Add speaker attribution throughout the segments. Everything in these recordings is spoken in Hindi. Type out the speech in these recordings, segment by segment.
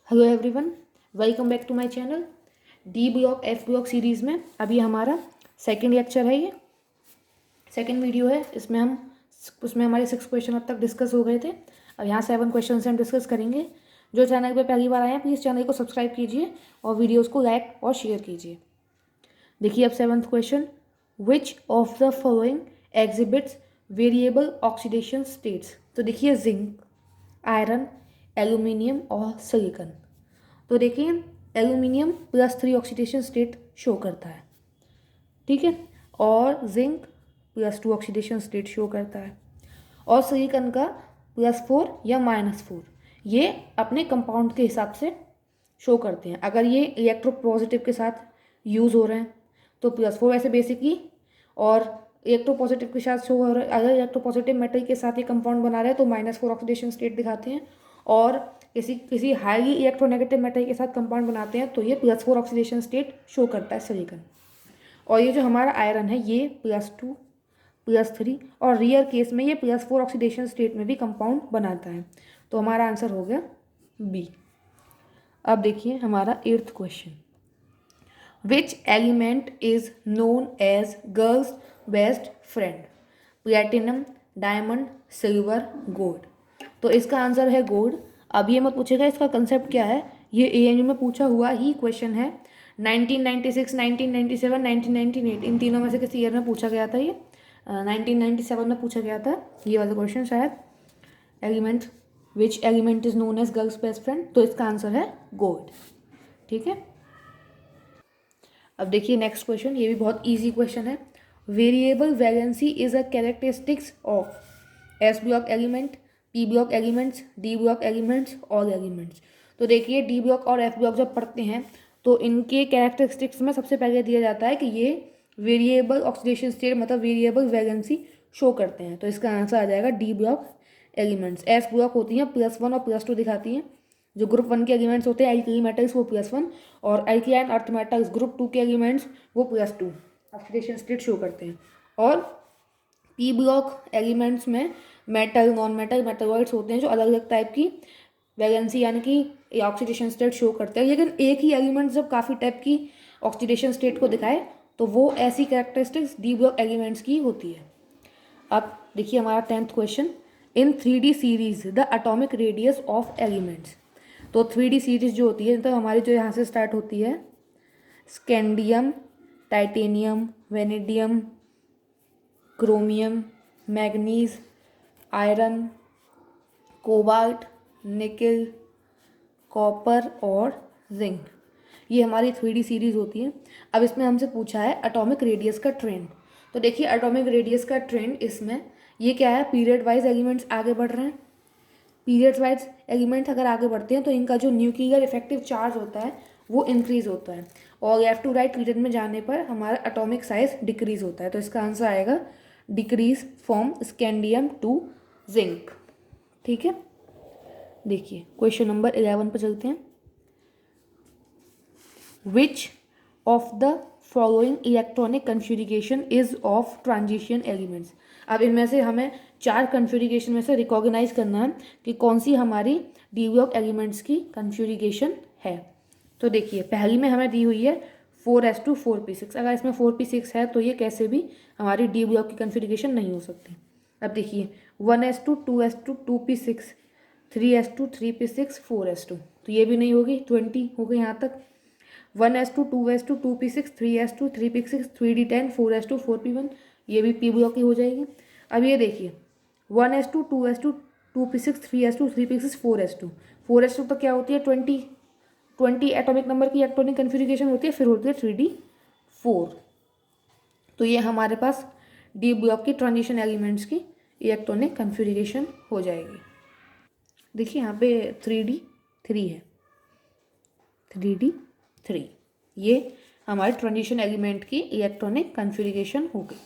Speaker 1: Hello everyone, welcome back to my channel. D block F block series में अभी हमारा सेकंड लेक्चर है। ये सेकंड वीडियो है। उसमें हमारे 6 क्वेश्चन अब तक डिस्कस हो गए थे। अब यहाँ 7 क्वेश्चन से हम डिस्कस करेंगे। जो चैनल पे पहली बार आए हैं प्लीज़ चैनल को सब्सक्राइब कीजिए और वीडियोज़ को लाइक और शेयर कीजिए। देखिए अब 7th question, which of the following exhibits variable oxidation states. तो देखिए जिंक, आयरन, एल्यूमिनियम और सिलिकॉन। तो देखिए एल्यूमिनियम +3 ऑक्सीडेशन स्टेट शो करता है, ठीक है, और जिंक +2 ऑक्सीडेशन स्टेट शो करता है, और सिलिकॉन का +4 या -4। ये अपने कंपाउंड के हिसाब से शो करते हैं। अगर ये इलेक्ट्रोपॉजिटिव के साथ यूज़ हो रहे हैं तो +4 ऐसे बेसिकली, और इलेक्ट्रोपॉजिटिव के साथ शो हो रहा है। अगर इलेक्ट्रोपॉजिटिव मेटल के साथ ये कंपाउंड बना रहे हैं तो -4 ऑक्सीडेशन स्टेट दिखाते हैं, और किसी हाईली इलेक्ट्रोनेगेटिव मेटल के साथ कंपाउंड बनाते हैं तो ये +4 ऑक्सीडेशन स्टेट शो करता है सिलिकॉन। और ये जो हमारा आयरन है ये +2, +3 और रियर केस में ये +4 ऑक्सीडेशन स्टेट में भी कंपाउंड बनाता है। तो हमारा आंसर हो गया बी। अब देखिए हमारा 8th question, which element is known as girls best friend. Platinum, diamond, silver, gold. तो इसका आंसर है गोल्ड। अब ये मत पूछेगा इसका कंसेप्ट क्या है, ये एएनयू में पूछा हुआ ही क्वेश्चन है। 1996, 1997, 1998 इन तीनों में से किसी ईयर में पूछा गया था। ये 1997 में पूछा गया था ये वाला क्वेश्चन शायद। Element, which element is known as girls best friend, तो इसका आंसर है गोल्ड, ठीक है। अब देखिए नेक्स्ट क्वेश्चन, ये भी बहुत इजी क्वेश्चन है। Variable valency is a characteristics of S block element, P block elements, D block elements, all elements. तो देखिए डी ब्लॉक और एफ ब्लॉक जब पढ़ते हैं तो इनके कैरेक्टरिस्टिक्स में सबसे पहले दिया जाता है कि ये वेरिएबल ऑक्सीडेशन स्टेट मतलब वेरिएबल वैलेंसी शो करते हैं। तो इसका आंसर आ जाएगा D block elements. S block होती हैं +1 और +2 दिखाती हैं। जो ग्रुप 1 के एलिमेंट्स होते हैं एल्किली मेटल्स वो +1, और एल्किलाइन अर्थ मेटल्स ग्रुप 2 के एलिमेंट्स वो +2 ऑक्सीडेशन स्टेट शो करते हैं। और पी ब्लॉक एलिमेंट्स में मेटल, नॉन मेटल, मेटलॉइड्स होते हैं जो अलग अलग टाइप की वैलेंसी यानी कि ऑक्सीडेशन स्टेट शो करते हैं। लेकिन एक ही एलिमेंट जब काफ़ी टाइप की ऑक्सीडेशन स्टेट को दिखाए तो वो ऐसी कैरेक्टरिस्टिक्स डी ब्लॉक एलिमेंट्स की होती है। अब देखिए हमारा 10th question, in 3D series the atomic radius of elements. तो 3D सीरीज जो होती है तो हमारी जो यहाँ से स्टार्ट होती है scandium, titanium, vanadium, chromium, manganese, iron, cobalt, निकल, कॉपर और जिंक, ये हमारी 3D सीरीज होती है। अब इसमें हमसे पूछा है एटॉमिक रेडियस का ट्रेंड। तो देखिए एटॉमिक रेडियस का ट्रेंड इसमें ये क्या है, पीरियड वाइज एलिमेंट्स आगे बढ़ रहे हैं। पीरियड वाइज एलिमेंट अगर आगे बढ़ते हैं तो इनका जो न्यूक्लियर इफेक्टिव चार्ज होता है वो इंक्रीज होता है, और लेफ्ट टू राइट पीरियड में जाने पर हमारा एटॉमिक साइज डिक्रीज होता है। तो इसका आंसर आएगा decrease from scandium to zinc, ठीक है। देखिए क्वेश्चन नंबर 11 पर चलते हैं। Which of the following electronic configuration is of transition elements. अब इनमें से हमें 4 कन्फिग्रेशन में से रिकॉग्नाइज करना है कि कौन सी हमारी डी ब्लॉक एलिमेंट्स की कन्फिग्रेशन है। तो देखिए पहली में हमें दी हुई है 4s2 4p6। अगर इसमें 4p6 है तो ये कैसे भी हमारी डी ब्लॉक की कन्फिग्रेशन नहीं हो सकती। अब देखिए 1s2 2s2 2p6 3s2 3p6 4s2, तो ये भी नहीं होगी, 20 हो गई यहाँ तक। 1s2 2s2 2p6 3s2 3p6 3d10 4s2 4p1, ये भी पी ब्लॉक की हो जाएगी। अब ये देखिए 1s2 2s2 2p6 3s2 3p6 4s2, 4s2 तो क्या होती है 20 एटॉमिक नंबर की इलेक्ट्रॉनिक कन्फिग्रेशन होती है, फिर होती है 3d4। तो ये हमारे पास डी ब्लॉक की ट्रांजिशन एलिमेंट्स की इलेक्ट्रॉनिक कन्फिग्रेशन हो जाएगी। देखिए यहाँ पे 3d3 है, 3d3 ये हमारे ट्रांजिशन एलिमेंट की इलेक्ट्रॉनिक कन्फिग्रेशन हो गई।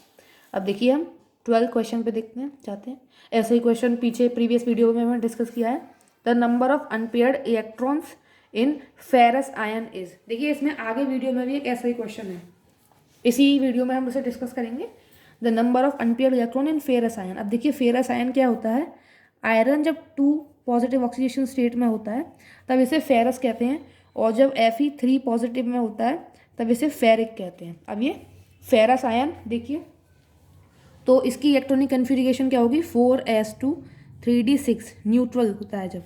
Speaker 1: अब देखिए हम 12 क्वेश्चन पे देखते हैं चाहते हैं। ऐसे ही क्वेश्चन पीछे प्रीवियस वीडियो में हमने डिस्कस किया है। The number of unpaired electrons in ferrous ion is. देखिए इसमें आगे वीडियो में भी एक ऐसा ही क्वेश्चन है, इसी वीडियो में हम उसे डिस्कस करेंगे। The number of unpaired electron in ferrous ion. अब देखिए फेरस आयन क्या होता है, आयरन जब 2 पॉजिटिव ऑक्सीडेशन स्टेट में होता है तब इसे फेरस कहते हैं, और जब Fe3 पॉजिटिव में होता है तब इसे फेरिक कहते हैं। अब ये फेरस आयन देखिए, तो इसकी इलेक्ट्रॉनिक कन्फिग्रेशन क्या होगी, 4s2 3d6 न्यूट्रल होता है जब,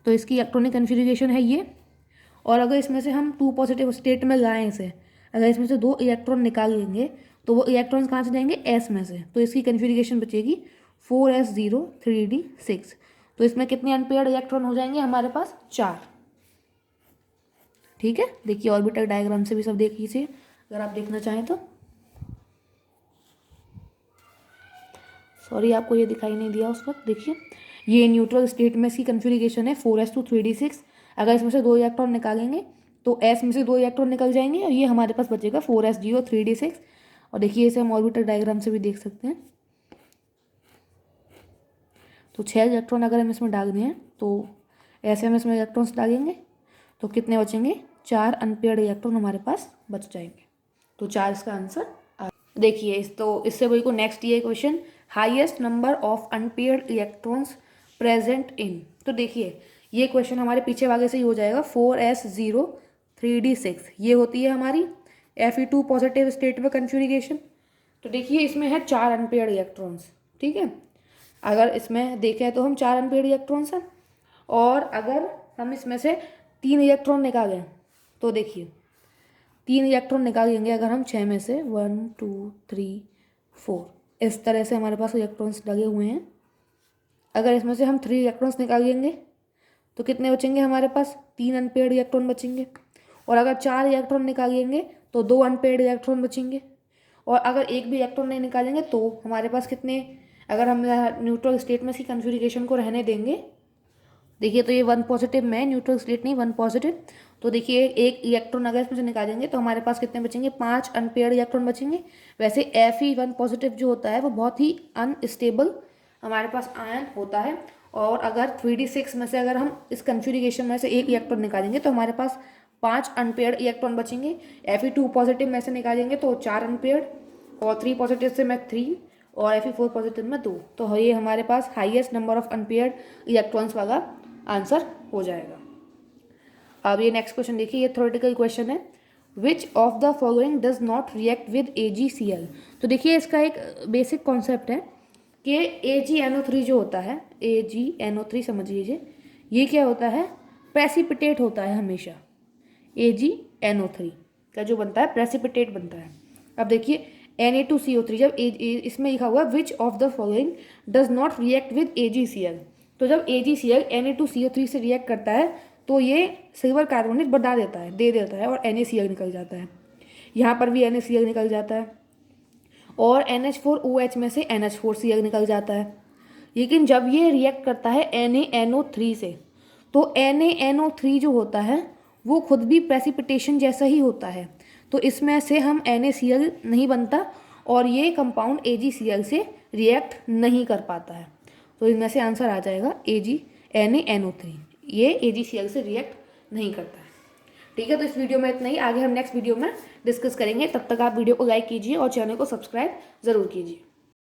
Speaker 1: तो इसकी इलेक्ट्रॉनिक कन्फिग्रेशन है ये। और अगर इसमें से हम 2 पॉजिटिव स्टेट में लाएँ इसे, अगर इसमें से 2 इलेक्ट्रॉन निकाल लेंगे तो वो इलेक्ट्रॉन्स कहाँ से जाएंगे, एस में से, तो इसकी कन्फिग्रेशन बचेगी 4s0 3d6। तो इसमें कितने अनपेयर्ड इलेक्ट्रॉन हो जाएंगे हमारे पास, 4। ठीक है, देखिए ऑर्बिटल डायग्राम से भी सब देख लीजिए अगर आप देखना चाहें तो। सॉरी आपको ये दिखाई नहीं दिया उस वक्त, देखिए ये न्यूट्रल स्टेट में इसकी कन्फिग्रेशन है 4s2 3d6। अगर इसमें से 2 इलेक्ट्रॉन निकालेंगे तो एस में से 2 इलेक्ट्रॉन निकल जाएंगे और ये हमारे पास बचेगा 4s0 3d6। और देखिए इसे हम ऑर्बिटल डायग्राम से भी देख सकते हैं। तो 6 इलेक्ट्रॉन अगर हम इसमें डाल दें तो ऐसे हम इसमें इलेक्ट्रॉन्स डालेंगे तो कितने बचेंगे, 4 अनपेयर्ड इलेक्ट्रॉन हमारे पास बच जाएंगे। तो 4 इसका आंसर। देखिए इससे वही को नेक्स्ट ये question, highest number of unpaired electrons present in. तो देखिए ये क्वेश्चन हमारे पीछे वाले से ही हो जाएगा, 4s0 3d6 ये होती है हमारी Fe2 पॉजिटिव स्टेट में कन्फिग्रेशन। तो देखिए इसमें है 4 अनपेयर्ड इलेक्ट्रॉन्स, ठीक है, अगर इसमें देखें तो हम 4 अनपेयर्ड इलेक्ट्रॉन्स हैं, और अगर हम इसमें से 3 इलेक्ट्रॉन निकालें तो देखिए 3 इलेक्ट्रॉन निकालेंगे अगर हम 6 में से, 1 2 3 4 इस तरह से हमारे पास इलेक्ट्रॉन्स लगे हुए हैं। अगर इसमें से हम 3 इलेक्ट्रॉन्स निकालेंगे तो कितने बचेंगे हमारे पास, 3 अनपेयर्ड इलेक्ट्रॉन बचेंगे। और अगर 4 इलेक्ट्रॉन निकालेंगे तो 2 अनपेयर्ड इलेक्ट्रॉन बचेंगे। और अगर एक भी इलेक्ट्रॉन नहीं निकालेंगे तो हमारे पास कितने, अगर हम न्यूट्रल स्टेट में इसकी कन्फिग्रेशन को रहने देंगे, देखिए तो ये 1 पॉजिटिव में, न्यूट्रल स्टेट नहीं 1 पॉजिटिव, तो देखिए एक इलेक्ट्रॉन अगर इसमें से निकालेंगे तो हमारे पास कितने बचेंगे, 5 अनपेयर्ड इलेक्ट्रॉन बचेंगे। वैसे Fe1 पॉजिटिव जो होता है वो बहुत ही अनस्टेबल हमारे पास आयन होता है, और अगर 3d6 में से अगर हम इस कन्फिग्रेशन में से एक इलेक्ट्रॉन निकालेंगे तो हमारे पास 5 अनपेयर्ड इलेक्ट्रॉन बचेंगे। Fe2 पॉजिटिव में से निकालेंगे तो 4 अनपेयर्ड, और 3 पॉजिटिव से में 3, और Fe4 पॉजिटिव में 2। तो ये हमारे पास highest number of unpaired electrons वाला आंसर हो जाएगा। अब ये नेक्स्ट क्वेश्चन देखिए, ये थ्योरेटिकल क्वेश्चन है, विच of the following does not react with AgCl। तो देखिए इसका एक बेसिक कॉन्सेप्ट है कि AgNO3 जो होता है, AgNO3 समझ लीजिए, ये क्या होता है, प्रेसिपिटेट होता है हमेशा। AgNO3 का जो बनता है प्रेसिपिटेट बनता है। अब देखिए Na2CO3, जब इसमें लिखा हुआ है विच of the following does not react with AgCl, तो जब AgCl Na2CO3 से रिएक्ट करता है तो ये सिल्वर कार्बोनेट बढ़ा देता है, दे देता है, और NaCl निकल जाता है। यहाँ पर भी NaCl निकल जाता है, और NH4OH में से NH4Cl निकल जाता है। लेकिन जब ये रिएक्ट करता है NaNO3 से, तो NaNO3 जो होता है वो खुद भी प्रेसिपिटेशन जैसा ही होता है, तो इसमें से हम NaCl नहीं बनता और ये कंपाउंड AgCl से रिएक्ट नहीं कर पाता है। तो इनमें से आंसर आ जाएगा NaNO3, ये AgCl से रिएक्ट नहीं करता है। ठीक है, तो इस वीडियो में इतना ही, आगे हम नेक्स्ट वीडियो में डिस्कस करेंगे। तब तक आप वीडियो को लाइक कीजिए और चैनल को सब्सक्राइब ज़रूर कीजिए।